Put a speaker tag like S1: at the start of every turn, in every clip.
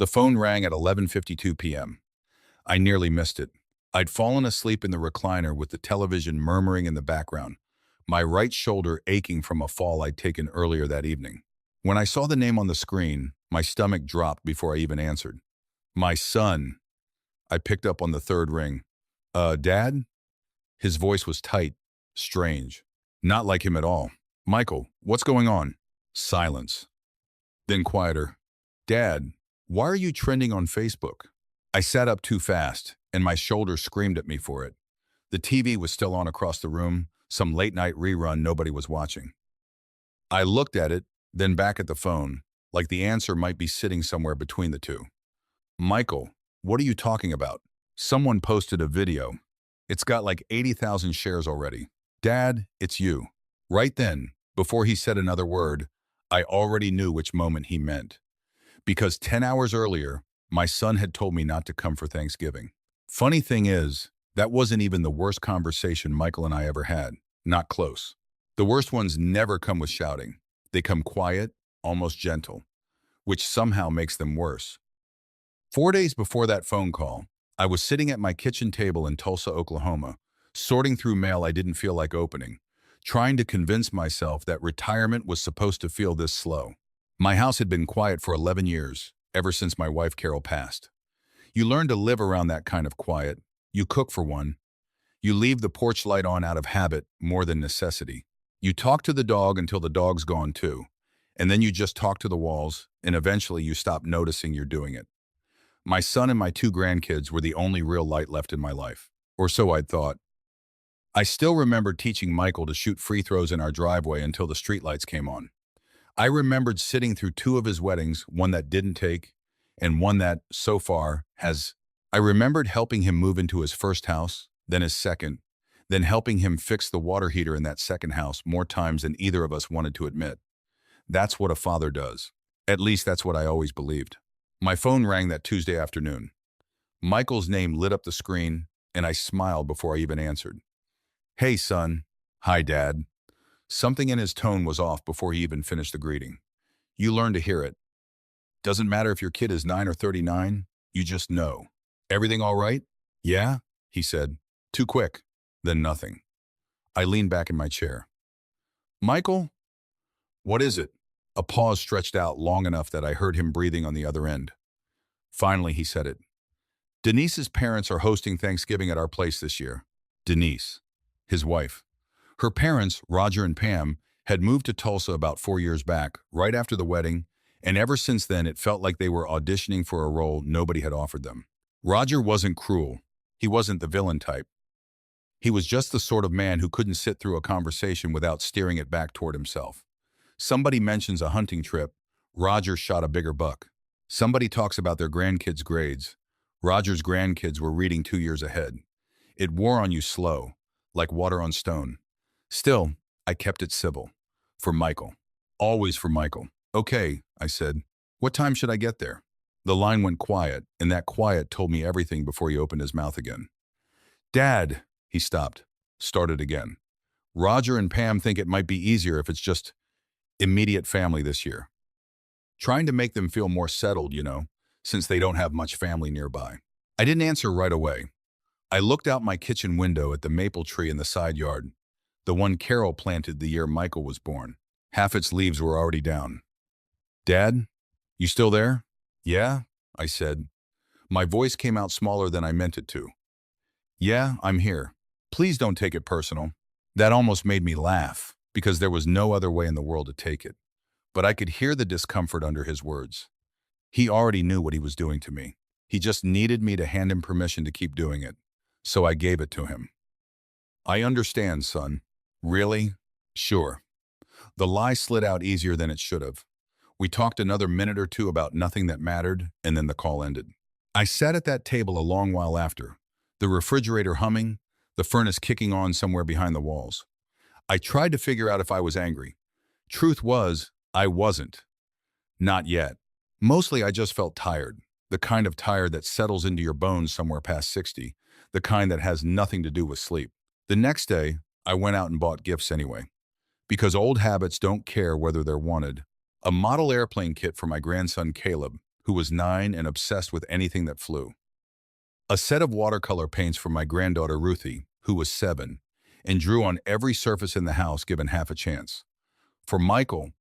S1: The phone rang at 11:52 p.m. I nearly missed it. I'd fallen asleep in the recliner with the television murmuring in the background, my right shoulder aching from a fall I'd taken earlier that evening. When I saw the name on the screen, my stomach dropped before I even answered. My son. I picked up on the third ring. Dad? His voice was tight, strange. Not like him at all. Michael, what's going on? Silence. Then quieter. Dad, why are you trending on Facebook? I sat up too fast, and my shoulder screamed at me for it. The TV was still on across the room, some late-night rerun nobody was watching. I looked at it, then back at the phone, like the answer might be sitting somewhere between the two. Michael, what are you talking about? Someone posted a video. It's got like 80,000 shares already. Dad, it's you. Right then, before he said another word, I already knew which moment he meant. Because 10 hours earlier, my son had told me not to come for Thanksgiving. Funny thing is, that wasn't even the worst conversation Michael and I ever had. Not close. The worst ones never come with shouting. They come quiet, almost gentle, which somehow makes them worse. 4 days before that phone call, I was sitting at my kitchen table in Tulsa, Oklahoma, sorting through mail I didn't feel like opening, trying to convince myself that retirement was supposed to feel this slow. My house had been quiet for 11 years, ever since my wife Carol passed. You learn to live around that kind of quiet. You cook for one. You leave the porch light on out of habit more than necessity. You talk to the dog until the dog's gone too, and then you just talk to the walls, and eventually you stop noticing you're doing it. My son and my 2 grandkids were the only real light left in my life, or so I'd thought. I still remember teaching Michael to shoot free throws in our driveway until the streetlights came on. I remembered sitting through 2 of his weddings, one that didn't take, and one that, so far, has. I remembered helping him move into his first house, then his second, then helping him fix the water heater in that second house more times than either of us wanted to admit. That's what a father does. At least that's what I always believed. My phone rang that Tuesday afternoon. Michael's name lit up the screen, and I smiled before I even answered. Hey, son. Hi, Dad. Something in his tone was off before he even finished the greeting. You learn to hear it. Doesn't matter if your kid is 9 or 39, you just know. Everything all right? Yeah, he said. Too quick. Then nothing. I leaned back in my chair. Michael? What is it? A pause stretched out long enough that I heard him breathing on the other end. Finally, he said it. Denise's parents are hosting Thanksgiving at our place this year. Denise, his wife. Her parents, Roger and Pam, had moved to Tulsa about 4 years back, right after the wedding, and ever since then it felt like they were auditioning for a role nobody had offered them. Roger wasn't cruel. He wasn't the villain type. He was just the sort of man who couldn't sit through a conversation without steering it back toward himself. Somebody mentions a hunting trip. Roger shot a bigger buck. Somebody talks about their grandkids' grades. Roger's grandkids were reading 2 years ahead. It wore on you slow, like water on stone. Still, I kept it civil. For Michael. Always for Michael. Okay, I said. What time should I get there? The line went quiet, and that quiet told me everything before he opened his mouth again. Dad, he stopped. Started again. Roger and Pam think it might be easier if it's just immediate family this year. Trying to make them feel more settled, since they don't have much family nearby. I didn't answer right away. I looked out my kitchen window at the maple tree in the side yard, the one Carol planted the year Michael was born. Half its leaves were already down. Dad, you still there? Yeah, I said. My voice came out smaller than I meant it to. Yeah, I'm here. Please don't take it personal. That almost made me laugh, because there was no other way in the world to take it. But I could hear the discomfort under his words. He already knew what he was doing to me. He just needed me to hand him permission to keep doing it. So I gave it to him. I understand, son. Really? Sure. The lie slid out easier than it should have. We talked another minute or two about nothing that mattered, and then the call ended. I sat at that table a long while after, the refrigerator humming, the furnace kicking on somewhere behind the walls. I tried to figure out if I was angry. Truth was, I wasn't. Not yet. Mostly I just felt tired, the kind of tired that settles into your bones somewhere past 60, the kind that has nothing to do with sleep. The next day, I went out and bought gifts anyway. Because old habits don't care whether they're wanted. A model airplane kit for my grandson Caleb, who who was 9 and obsessed with anything that flew. A set of watercolor paints for my granddaughter Ruthie, who was 7, and drew on every surface in the house given half a chance. For Michael,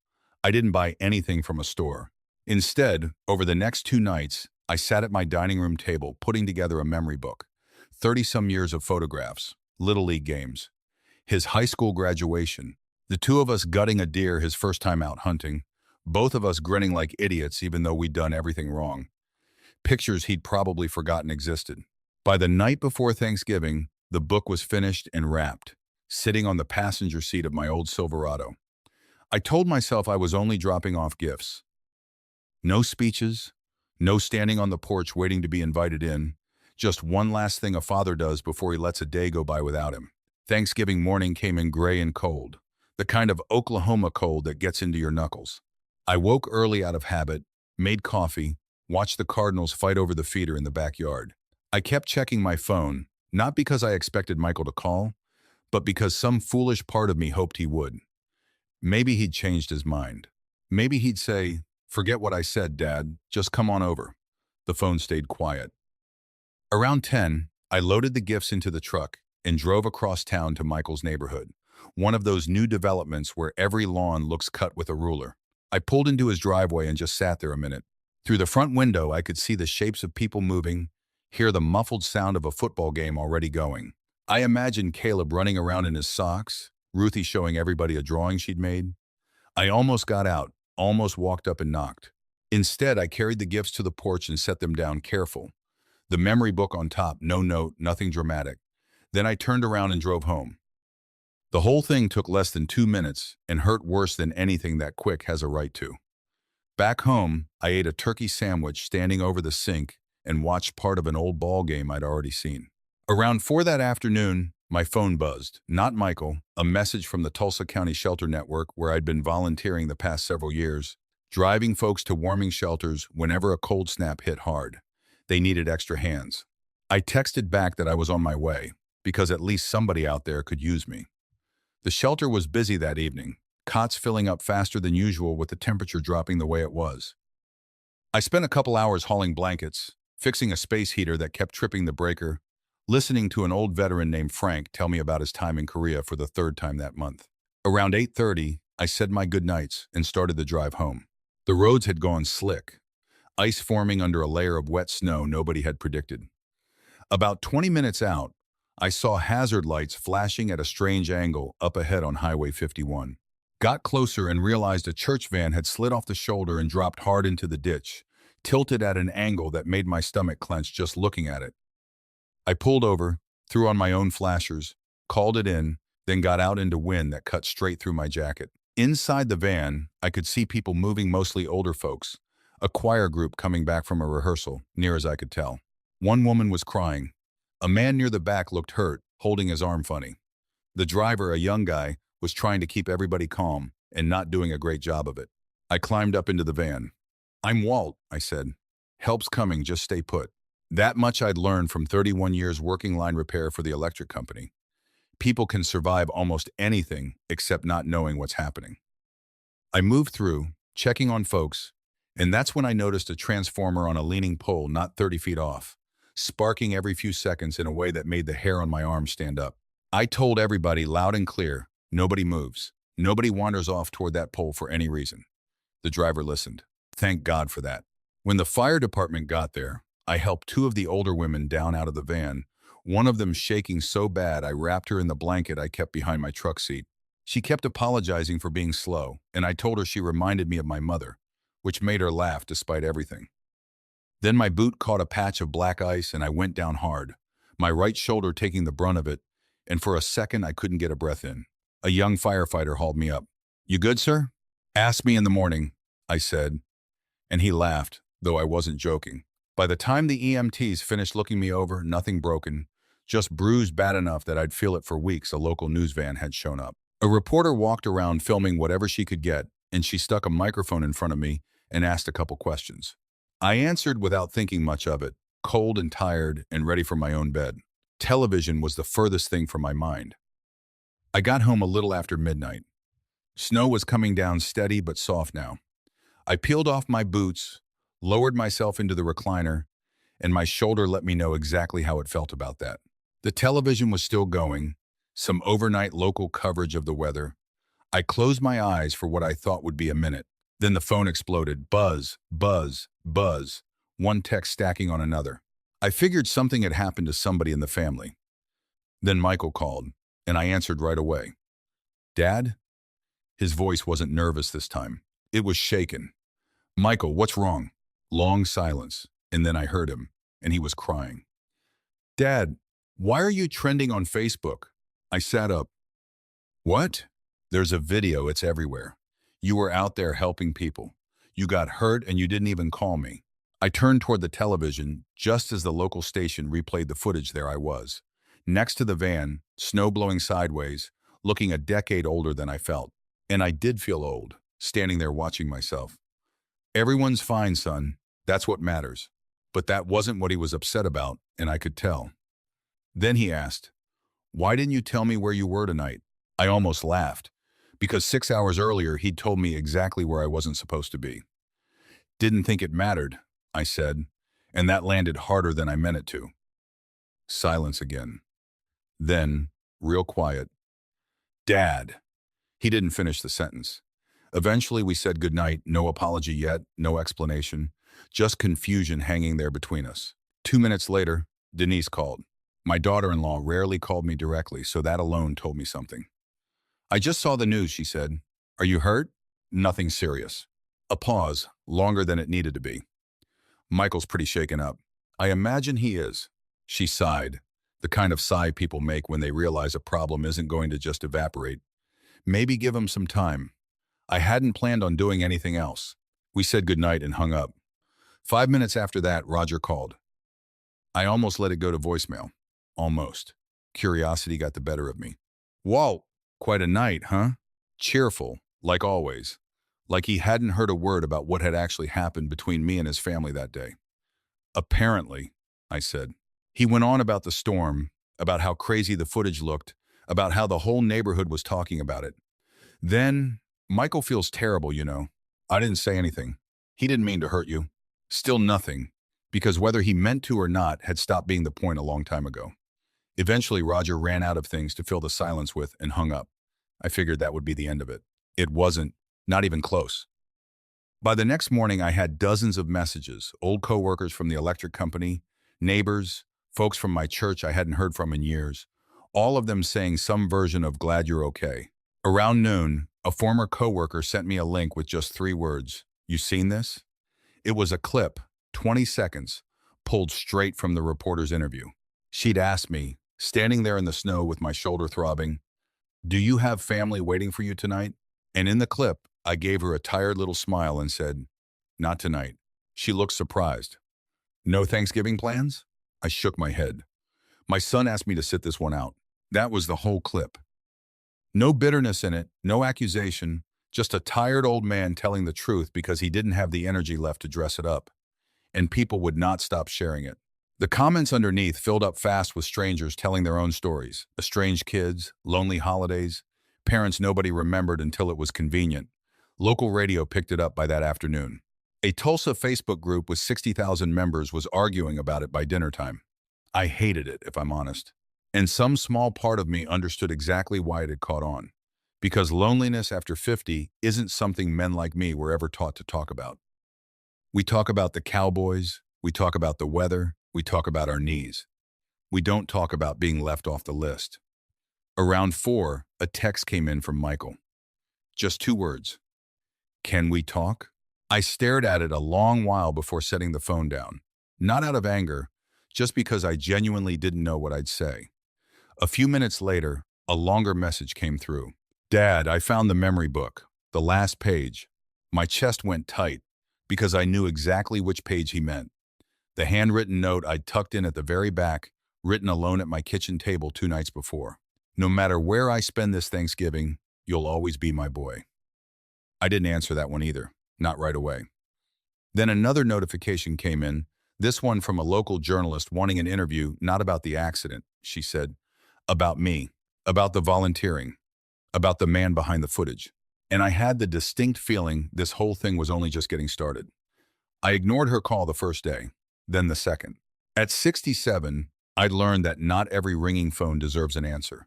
S1: I didn't buy anything from a store. Instead, over the next 2 nights, I sat at my dining room table putting together a memory book. 30-some years of photographs, Little League games, his high school graduation, the two of us gutting a deer his first time out hunting, both of us grinning like idiots even though we'd done everything wrong. Pictures he'd probably forgotten existed. By the night before Thanksgiving, the book was finished and wrapped, sitting on the passenger seat of my old Silverado. I told myself I was only dropping off gifts. No speeches, no standing on the porch waiting to be invited in, just one last thing a father does before he lets a day go by without him. Thanksgiving morning came in gray and cold, the kind of Oklahoma cold that gets into your knuckles. I woke early out of habit, made coffee, watched the Cardinals fight over the feeder in the backyard. I kept checking my phone, not because I expected Michael to call, but because some foolish part of me hoped he would. Maybe he'd changed his mind. Maybe he'd say, "Forget what I said, Dad, just come on over." The phone stayed quiet. Around 10, I loaded the gifts into the truck and drove across town to Michael's neighborhood, one of those new developments where every lawn looks cut with a ruler. I pulled into his driveway and just sat there a minute. Through the front window, I could see the shapes of people moving, hear the muffled sound of a football game already going. I imagined Caleb running around in his socks, Ruthie showing everybody a drawing she'd made. I almost got out, almost walked up and knocked. Instead, I carried the gifts to the porch and set them down careful. The memory book on top, no note, nothing dramatic. Then I turned around and drove home. The whole thing took less than 2 minutes and hurt worse than anything that quick has a right to. Back home, I ate a turkey sandwich standing over the sink and watched part of an old ball game I'd already seen. Around 4 that afternoon, my phone buzzed. Not Michael, a message from the Tulsa County Shelter Network where I'd been volunteering the past several years, driving folks to warming shelters whenever a cold snap hit hard. They needed extra hands. I texted back that I was on my way, because at least somebody out there could use me. The shelter was busy that evening, cots filling up faster than usual with the temperature dropping the way it was. I spent a couple hours hauling blankets, fixing a space heater that kept tripping the breaker, listening to an old veteran named Frank tell me about his time in Korea for the 3rd time that month. Around 8:30, I said my goodnights and started the drive home. The roads had gone slick, ice forming under a layer of wet snow nobody had predicted. About 20 minutes out, I saw hazard lights flashing at a strange angle up ahead on Highway 51. Got closer and realized a church van had slid off the shoulder and dropped hard into the ditch, tilted at an angle that made my stomach clench just looking at it. I pulled over, threw on my own flashers, called it in, then got out into wind that cut straight through my jacket. Inside the van, I could see people moving, mostly older folks, a choir group coming back from a rehearsal, near as I could tell. One woman was crying. A man near the back looked hurt, holding his arm funny. The driver, a young guy, was trying to keep everybody calm and not doing a great job of it. I climbed up into the van. "I'm Walt," I said. "Help's coming, just stay put." That much I'd learned from 31 years working line repair for the electric company. People can survive almost anything except not knowing what's happening. I moved through, checking on folks, and that's when I noticed a transformer on a leaning pole not 30 feet off, sparking every few seconds in a way that made the hair on my arm stand up. I told everybody loud and clear, nobody moves. Nobody wanders off toward that pole for any reason. The driver listened. Thank God for that. When the fire department got there, I helped 2 of the older women down out of the van, one of them shaking so bad I wrapped her in the blanket I kept behind my truck seat. She kept apologizing for being slow, and I told her she reminded me of my mother, which made her laugh despite everything. Then my boot caught a patch of black ice and I went down hard, my right shoulder taking the brunt of it, and for a second I couldn't get a breath in. A young firefighter hauled me up. "You good, sir?" "Ask me in the morning," I said, and he laughed, though I wasn't joking. By the time the EMTs finished looking me over, nothing broken, just bruised bad enough that I'd feel it for weeks. A local news van had shown up. A reporter walked around filming whatever she could get, and she stuck a microphone in front of me and asked a couple questions. I answered without thinking much of it, cold and tired and ready for my own bed. Television was the furthest thing from my mind. I got home a little after midnight. Snow was coming down steady but soft now. I peeled off my boots, lowered myself into the recliner, and my shoulder let me know exactly how it felt about that. The television was still going, some overnight local coverage of the weather. I closed my eyes for what I thought would be a minute. Then the phone exploded. Buzz, buzz, buzz. One text stacking on another. I figured something had happened to somebody in the family. Then Michael called, and I answered right away. Dad? His voice wasn't nervous this time. It was shaken. Michael, what's wrong? Long silence, and then I heard him, and he was crying. Dad, why are you trending on Facebook? I sat up. What? There's a video, it's everywhere. You were out there helping people. You got hurt and you didn't even call me. I turned toward the television just as the local station replayed the footage. There I was, next to the van, snow blowing sideways, looking a decade older than I felt. And I did feel old, standing there watching myself. Everyone's fine, son. That's what matters. But that wasn't what he was upset about, and I could tell. Then he asked, why didn't you tell me where you were tonight? I almost laughed, because 6 hours earlier he'd told me exactly where I wasn't supposed to be. Didn't think it mattered, I said, and that landed harder than I meant it to. Silence again. Then, real quiet, Dad. He didn't finish the sentence. Eventually we said goodnight, no apology yet, no explanation, just confusion hanging there between us. 2 minutes later, Denise called. My daughter-in-law rarely called me directly, so that alone told me something. I just saw the news, she said. Are you hurt? Nothing serious. A pause, longer than it needed to be. Michael's pretty shaken up. I imagine he is. She sighed, the kind of sigh people make when they realize a problem isn't going to just evaporate. Maybe give him some time. I hadn't planned on doing anything else. We said goodnight and hung up. 5 minutes after that, Roger called. I almost let it go to voicemail. Almost. Curiosity got the better of me. Whoa, quite a night, huh? Cheerful, like always. Like he hadn't heard a word about what had actually happened between me and his family that day. Apparently, I said. He went on about the storm, about how crazy the footage looked, about how the whole neighborhood was talking about it. Then, Michael feels terrible, you know. I didn't say anything. He didn't mean to hurt you. Still nothing, because whether he meant to or not had stopped being the point a long time ago. Eventually, Roger ran out of things to fill the silence with and hung up. I figured that would be the end of it. It wasn't, not even close. By the next morning, I had dozens of messages, old coworkers from the electric company, neighbors, folks from my church I hadn't heard from in years, all of them saying some version of glad you're okay. Around noon, a former coworker sent me a link with just 3 words. You seen this? It was a clip, 20 seconds, pulled straight from the reporter's interview. She'd asked me, standing there in the snow with my shoulder throbbing, do you have family waiting for you tonight? And in the clip, I gave her a tired little smile and said, not tonight. She looked surprised. No Thanksgiving plans? I shook my head. My son asked me to sit this one out. That was the whole clip. No bitterness in it, no accusation, just a tired old man telling the truth because he didn't have the energy left to dress it up. And people would not stop sharing it. The comments underneath filled up fast with strangers telling their own stories. Estranged kids, lonely holidays, parents nobody remembered until it was convenient. Local radio picked it up by that afternoon. A Tulsa Facebook group with 60,000 members was arguing about it by dinner time. I hated it, if I'm honest. And some small part of me understood exactly why it had caught on. Because loneliness after 50 isn't something men like me were ever taught to talk about. We talk about the cowboys, we talk about the weather, we talk about our knees. We don't talk about being left off the list. Around 4, a text came in from Michael. Just 2 words. Can we talk? I stared at it a long while before setting the phone down. Not out of anger, just because I genuinely didn't know what I'd say. A few minutes later, a longer message came through. Dad, I found the memory book, the last page. My chest went tight because I knew exactly which page he meant. The handwritten note I'd tucked in at the very back, written alone at my kitchen table 2 nights before. No matter where I spend this Thanksgiving, you'll always be my boy. I didn't answer that one either, not right away. Then another notification came in, this one from a local journalist wanting an interview, not about the accident, she said, about me, about the volunteering, about the man behind the footage. And I had the distinct feeling this whole thing was only just getting started. I ignored her call the first day, then the second. At 67, I'd learned that not every ringing phone deserves an answer,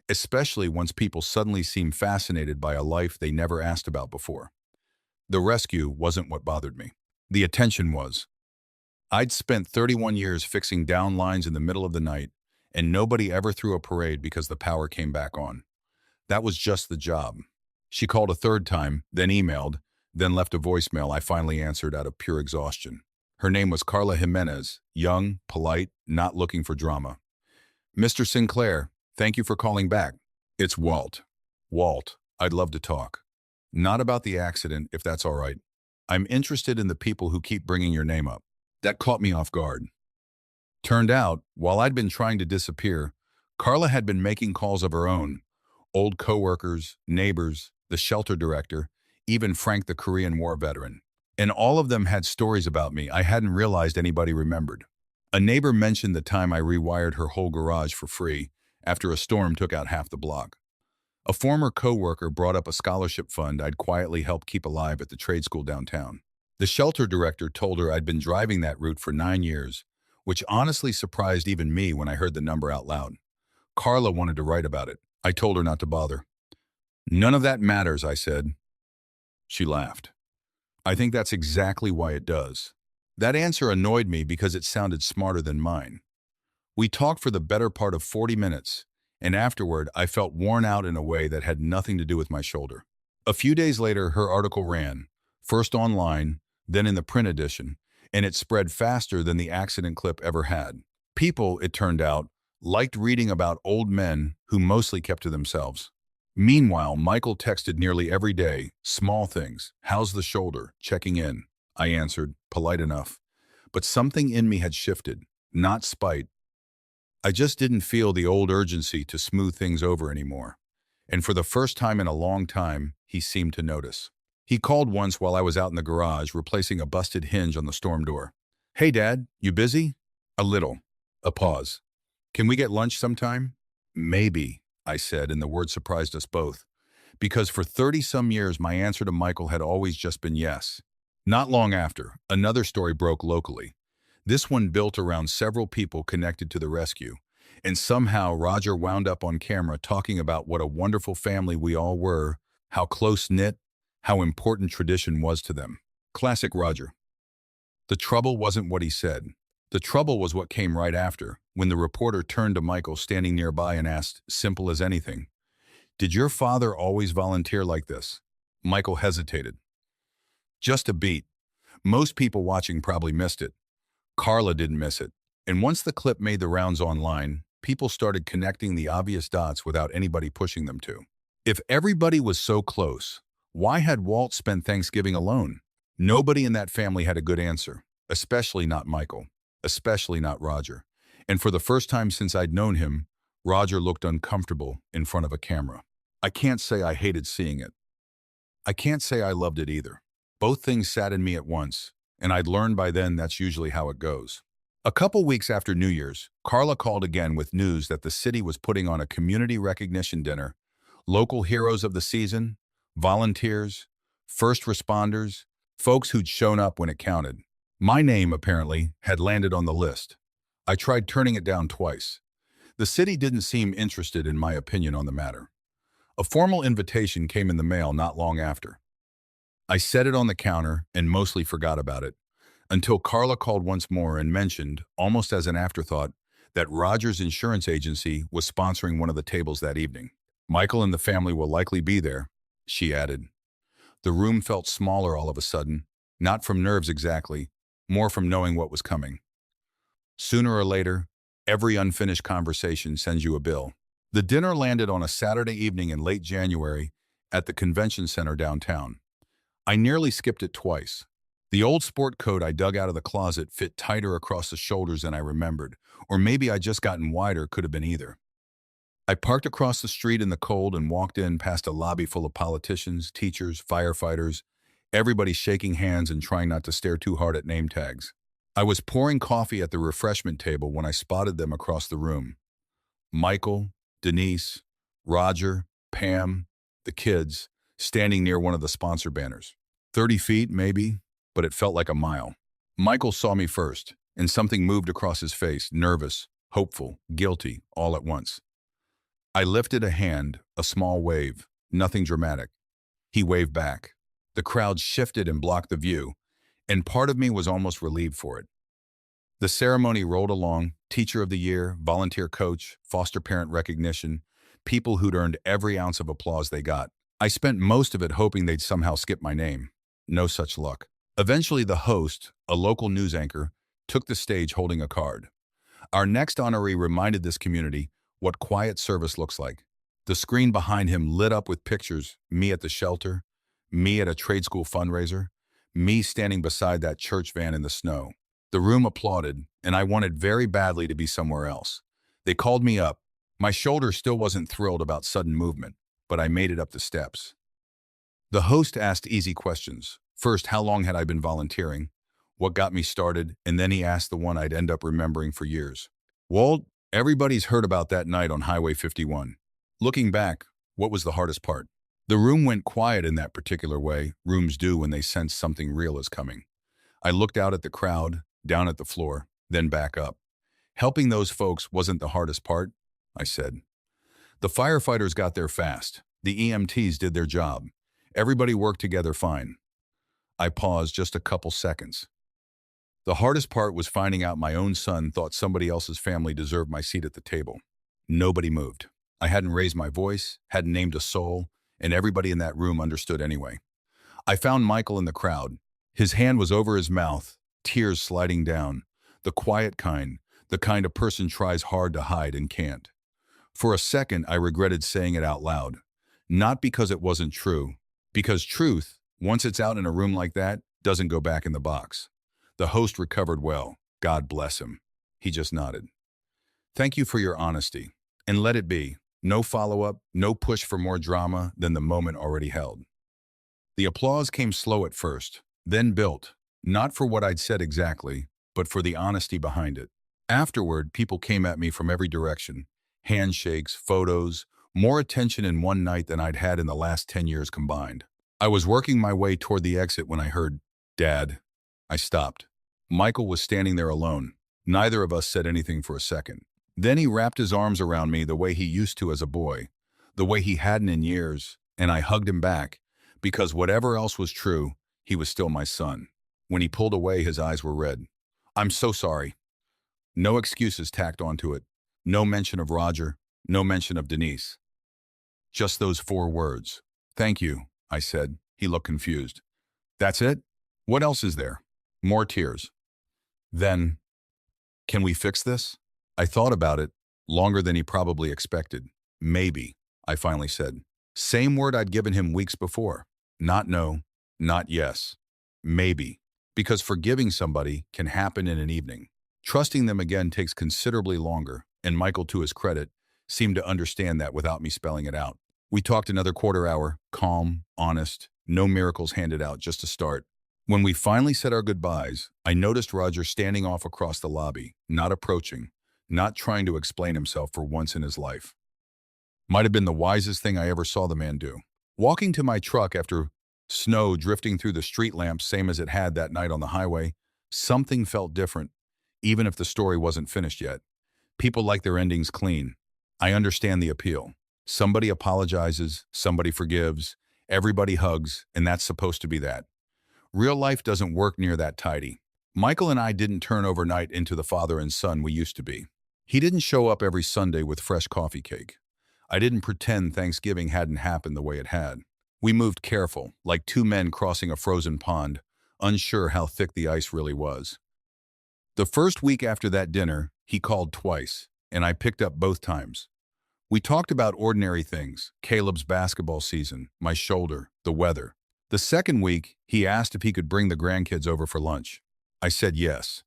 S1: especially once people suddenly seem fascinated by a life they never asked about before. The rescue wasn't what bothered me. The attention was. I'd spent 31 years fixing down lines in the middle of the night, and nobody ever threw a parade because the power came back on. That was just the job. She called a third time, then emailed, then left a voicemail I finally answered out of pure exhaustion. Her name was Carla Jimenez, young, polite, not looking for drama. Mr. Sinclair, thank you for calling back. It's Walt. Walt, I'd love to talk. Not about the accident, if that's all right. I'm interested in the people who keep bringing your name up. That caught me off guard. Turned out, while I'd been trying to disappear, Carla had been making calls of her own. Old coworkers, neighbors, the shelter director, even Frank the Korean War veteran. And all of them had stories about me I hadn't realized anybody remembered. A neighbor mentioned the time I rewired her whole garage for free after a storm took out half the block. A former coworker brought up a scholarship fund I'd quietly helped keep alive at the trade school downtown. The shelter director told her I'd been driving that route for 9 years, which honestly surprised even me when I heard the number out loud. Carla wanted to write about it. I told her not to bother. None of that matters, I said. She laughed. I think that's exactly why it does. That answer annoyed me because it sounded smarter than mine. We talked for the better part of 40 minutes, and afterward I felt worn out in a way that had nothing to do with my shoulder. A few days later, her article ran, first online, then in the print edition, and it spread faster than the accident clip ever had. People, it turned out, liked reading about old men who mostly kept to themselves. Meanwhile, Michael texted nearly every day, small things, how's the shoulder, checking in. I answered, polite enough. But something in me had shifted, not spite. I just didn't feel the old urgency to smooth things over anymore. And for the first time in a long time, he seemed to notice. He called once while I was out in the garage, replacing a busted hinge on the storm door. Hey, Dad, you busy? A little. A pause. Can we get lunch sometime? Maybe, I said, and the word surprised us both. Because for 30-some years, my answer to Michael had always just been yes. Not long after, another story broke locally. This one built around several people connected to the rescue. And somehow Roger wound up on camera talking about what a wonderful family we all were, how close-knit, how important tradition was to them. Classic Roger. The trouble wasn't what he said. The trouble was what came right after, when the reporter turned to Michael standing nearby and asked, simple as anything, "Did your father always volunteer like this?" Michael hesitated. Just a beat. Most people watching probably missed it. Carla didn't miss it. And once the clip made the rounds online, people started connecting the obvious dots without anybody pushing them to. If everybody was so close, why had Walt spent Thanksgiving alone? Nobody in that family had a good answer, especially not Michael, especially not Roger. And for the first time since I'd known him, Roger looked uncomfortable in front of a camera. I can't say I hated seeing it. I can't say I loved it either. Both things sat in me at once, and I'd learned by then that's usually how it goes. A couple weeks after New Year's, Carla called again with news that the city was putting on a community recognition dinner. Local heroes of the season, volunteers, first responders, folks who'd shown up when it counted. My name, apparently, had landed on the list. I tried turning it down twice. The city didn't seem interested in my opinion on the matter. A formal invitation came in the mail not long after. I set it on the counter and mostly forgot about it, until Carla called once more and mentioned, almost as an afterthought, that Roger's insurance agency was sponsoring one of the tables that evening. Michael and the family will likely be there, she added. The room felt smaller all of a sudden, not from nerves exactly, more from knowing what was coming. Sooner or later, every unfinished conversation sends you a bill. The dinner landed on a Saturday evening in late January at the convention center downtown. I nearly skipped it twice. The old sport coat I dug out of the closet fit tighter across the shoulders than I remembered, or maybe I'd just gotten wider, could have been either. I parked across the street in the cold and walked in past a lobby full of politicians, teachers, firefighters, everybody shaking hands and trying not to stare too hard at name tags. I was pouring coffee at the refreshment table when I spotted them across the room. Michael, Denise, Roger, Pam, the kids, standing near one of the sponsor banners. 30 feet, maybe, but it felt like a mile. Michael saw me first, and something moved across his face, nervous, hopeful, guilty, all at once. I lifted a hand, a small wave, nothing dramatic. He waved back. The crowd shifted and blocked the view, and part of me was almost relieved for it. The ceremony rolled along, teacher of the year, volunteer coach, foster parent recognition, people who'd earned every ounce of applause they got. I spent most of it hoping they'd somehow skip my name. No such luck. Eventually the host, a local news anchor, took the stage holding a card. Our next honoree reminded this community what quiet service looks like. The screen behind him lit up with pictures, me at the shelter, me at a trade school fundraiser, me standing beside that church van in the snow. The room applauded, and I wanted very badly to be somewhere else. They called me up. My shoulder still wasn't thrilled about sudden movement, but I made it up the steps. The host asked easy questions. First, how long had I been volunteering? What got me started? And then he asked the one I'd end up remembering for years. Walt, everybody's heard about that night on Highway 51. Looking back, what was the hardest part? The room went quiet in that particular way rooms do when they sense something real is coming. I looked out at the crowd, down at the floor, then back up. Helping those folks wasn't the hardest part, I said. The firefighters got there fast. The EMTs did their job. Everybody worked together fine. I paused just a couple seconds. The hardest part was finding out my own son thought somebody else's family deserved my seat at the table. Nobody moved. I hadn't raised my voice, hadn't named a soul, and everybody in that room understood anyway. I found Michael in the crowd. His hand was over his mouth, tears sliding down, the quiet kind, the kind a person tries hard to hide and can't. For a second, I regretted saying it out loud. Not because it wasn't true, because truth, once it's out in a room like that, doesn't go back in the box. The host recovered well. God bless him. He just nodded. Thank you for your honesty. And let it be. No follow-up, no push for more drama than the moment already held. The applause came slow at first, then built, not for what I'd said exactly, but for the honesty behind it. Afterward, people came at me from every direction. Handshakes, photos, more attention in one night than I'd had in the last 10 years combined. I was working my way toward the exit when I heard, "Dad." I stopped. Michael was standing there alone. Neither of us said anything for a second. Then he wrapped his arms around me the way he used to as a boy, the way he hadn't in years, and I hugged him back, because whatever else was true, he was still my son. When he pulled away, his eyes were red. "I'm so sorry." No excuses tacked onto it. No mention of Roger, no mention of Denise. Just those 4 words. "Thank you," I said. He looked confused. "That's it? What else is there?" More tears. Then, "Can we fix this?" I thought about it, longer than he probably expected. "Maybe," I finally said. Same word I'd given him weeks before. Not no, not yes. Maybe. Because forgiving somebody can happen in an evening. Trusting them again takes considerably longer, and Michael, to his credit, seemed to understand that without me spelling it out. We talked another quarter hour, calm, honest, no miracles handed out, just a start. When we finally said our goodbyes, I noticed Roger standing off across the lobby, not approaching, not trying to explain himself for once in his life. Might have been the wisest thing I ever saw the man do. Walking to my truck after snow drifting through the street lamps same as it had that night on the highway, something felt different, even if the story wasn't finished yet. People like their endings clean. I understand the appeal. Somebody apologizes, somebody forgives, everybody hugs, and that's supposed to be that. Real life doesn't work near that tidy. Michael and I didn't turn overnight into the father and son we used to be. He didn't show up every Sunday with fresh coffee cake. I didn't pretend Thanksgiving hadn't happened the way it had. We moved careful, like 2 men crossing a frozen pond, unsure how thick the ice really was. The first week after that dinner, he called twice, and I picked up both times. We talked about ordinary things, Caleb's basketball season, my shoulder, the weather. The second week, he asked if he could bring the grandkids over for lunch. I said yes,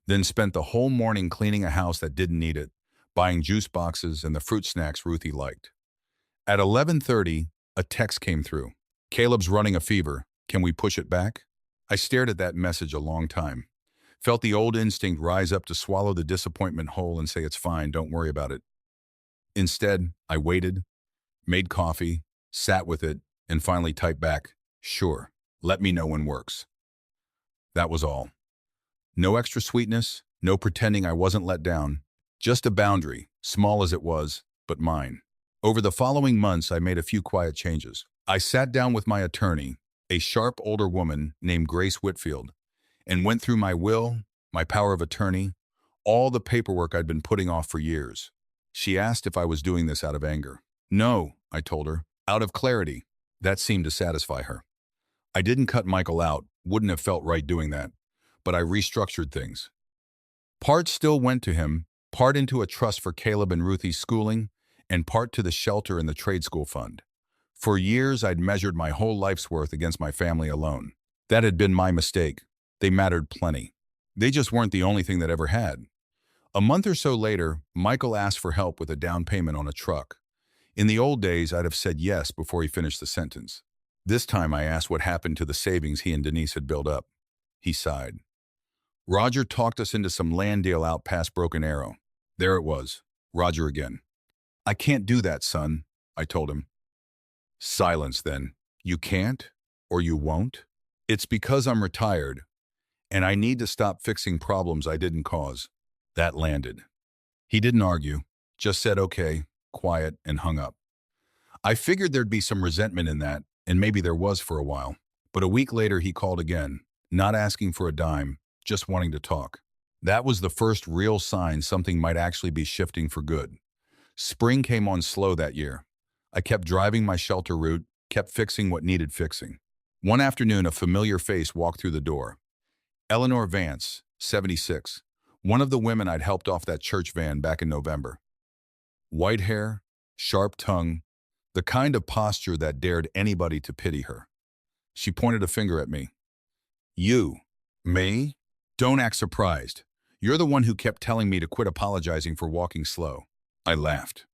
S1: then spent the whole morning cleaning a house that didn't need it, buying juice boxes and the fruit snacks Ruthie liked. At 11:30, a text came through. "Caleb's running a fever. Can we push it back?" I stared at that message a long time. Felt the old instinct rise up to swallow the disappointment whole and say it's fine, don't worry about it. Instead, I waited, made coffee, sat with it, and finally typed back, "Sure, let me know when works." That was all. No extra sweetness, no pretending I wasn't let down. Just a boundary, small as it was, but mine. Over the following months, I made a few quiet changes. I sat down with my attorney, a sharp older woman named Grace Whitfield, and went through my will, my power of attorney, all the paperwork I'd been putting off for years. She asked if I was doing this out of anger. No, I told her, out of clarity. That seemed to satisfy her. I didn't cut Michael out, wouldn't have felt right doing that, but I restructured things. Part still went to him, part into a trust for Caleb and Ruthie's schooling, and part to the shelter and the trade school fund. For years, I'd measured my whole life's worth against my family alone. That had been my mistake. They mattered plenty. They just weren't the only thing that ever had. A month or so later, Michael asked for help with a down payment on a truck. In the old days, I'd have said yes before he finished the sentence. This time I asked what happened to the savings he and Denise had built up. He sighed. Roger talked us into some land deal out past Broken Arrow. There it was, Roger again. I can't do that, son, I told him. Silence then. You can't, or you won't? It's because I'm retired, and I need to stop fixing problems I didn't cause. That landed. He didn't argue, just said okay, quiet, and hung up. I figured there'd be some resentment in that, and maybe there was for a while. But a week later he called again, not asking for a dime, just wanting to talk. That was the first real sign something might actually be shifting for good. Spring came on slow that year. I kept driving my shelter route, kept fixing what needed fixing. One afternoon, a familiar face walked through the door. Eleanor Vance, 76, one of the women I'd helped off that church van back in November. White hair, sharp tongue, the kind of posture that dared anybody to pity her. She pointed a finger at me. You? Me? Don't act surprised. You're the one who kept telling me to quit apologizing for walking slow. I laughed.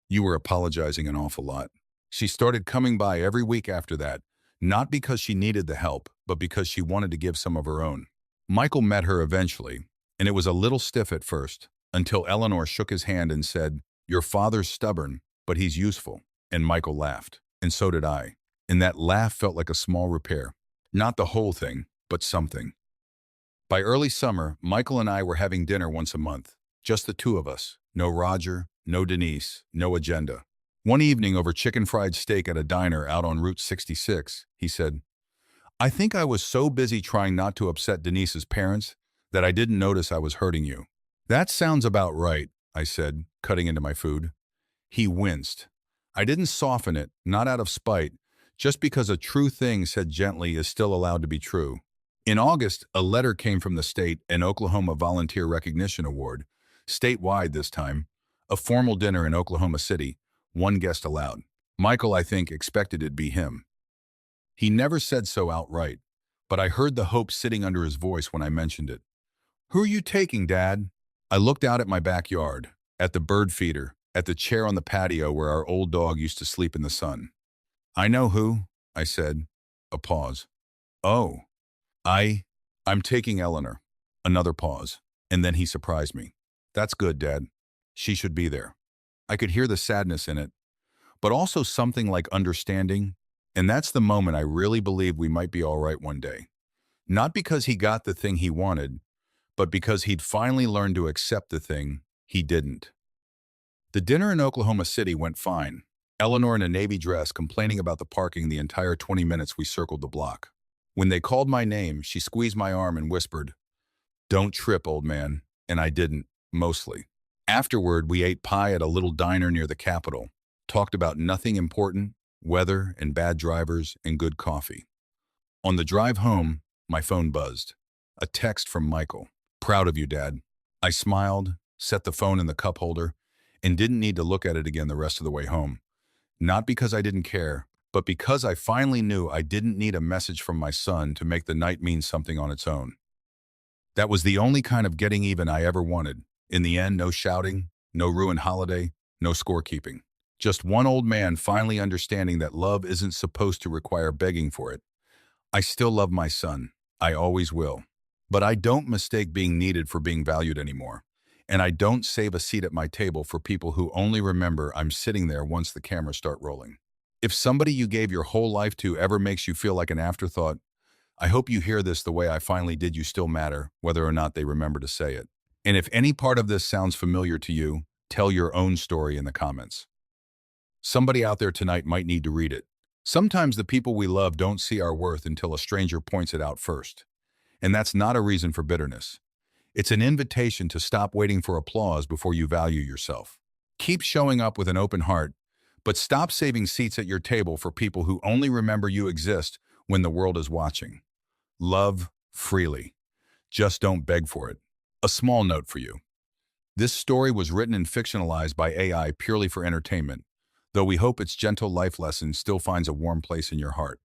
S1: You were apologizing an awful lot. She started coming by every week after that, not because she needed the help, but because she wanted to give some of her own. Michael met her eventually, and it was a little stiff at first, until Eleanor shook his hand and said, "Your father's stubborn, but he's useful." And Michael laughed, and so did I. And that laugh felt like a small repair. Not the whole thing, but something. By early summer, Michael and I were having dinner once a month. Just the two of us. No Roger, no Denise, no agenda. One evening over chicken fried steak at a diner out on Route 66, he said, "I think I was so busy trying not to upset Denise's parents that I didn't notice I was hurting you." "That sounds about right," I said, cutting into my food. He winced. I didn't soften it, not out of spite, just because a true thing said gently is still allowed to be true. In August, a letter came from the state, an Oklahoma Volunteer Recognition Award, statewide this time, a formal dinner in Oklahoma City, one guest allowed. Michael, I think, expected it'd be him. He never said so outright, but I heard the hope sitting under his voice when I mentioned it. "Who are you taking, Dad?" I looked out at my backyard, at the bird feeder, at the chair on the patio where our old dog used to sleep in the sun. "I know who," I said. A pause. "Oh, I'm taking Eleanor." Another pause, and then he surprised me. "That's good, Dad. She should be there." I could hear the sadness in it, but also something like understanding, and that's the moment I really believed we might be all right one day. Not because he got the thing he wanted, but because he'd finally learned to accept the thing he didn't. The dinner in Oklahoma City went fine. Eleanor in a navy dress complaining about the parking the entire 20 minutes we circled the block. When they called my name, she squeezed my arm and whispered, "Don't trip, old man," and I didn't, mostly. Afterward, we ate pie at a little diner near the Capitol, talked about nothing important, weather and bad drivers and good coffee. On the drive home, my phone buzzed. A text from Michael. "Proud of you, Dad." I smiled, set the phone in the cup holder, and didn't need to look at it again the rest of the way home. Not because I didn't care, but because I finally knew I didn't need a message from my son to make the night mean something on its own. That was the only kind of getting even I ever wanted. In the end, no shouting, no ruined holiday, no scorekeeping. Just one old man finally understanding that love isn't supposed to require begging for it. I still love my son. I always will. But I don't mistake being needed for being valued anymore. And I don't save a seat at my table for people who only remember I'm sitting there once the cameras start rolling. If somebody you gave your whole life to ever makes you feel like an afterthought, I hope you hear this the way I finally did. You still matter, whether or not they remember to say it. And if any part of this sounds familiar to you, tell your own story in the comments. Somebody out there tonight might need to read it. Sometimes the people we love don't see our worth until a stranger points it out first. And that's not a reason for bitterness. It's an invitation to stop waiting for applause before you value yourself. Keep showing up with an open heart, but stop saving seats at your table for people who only remember you exist when the world is watching. Love freely. Just don't beg for it. A small note for you. This story was written and fictionalized by AI purely for entertainment, though we hope its gentle life lesson still finds a warm place in your heart.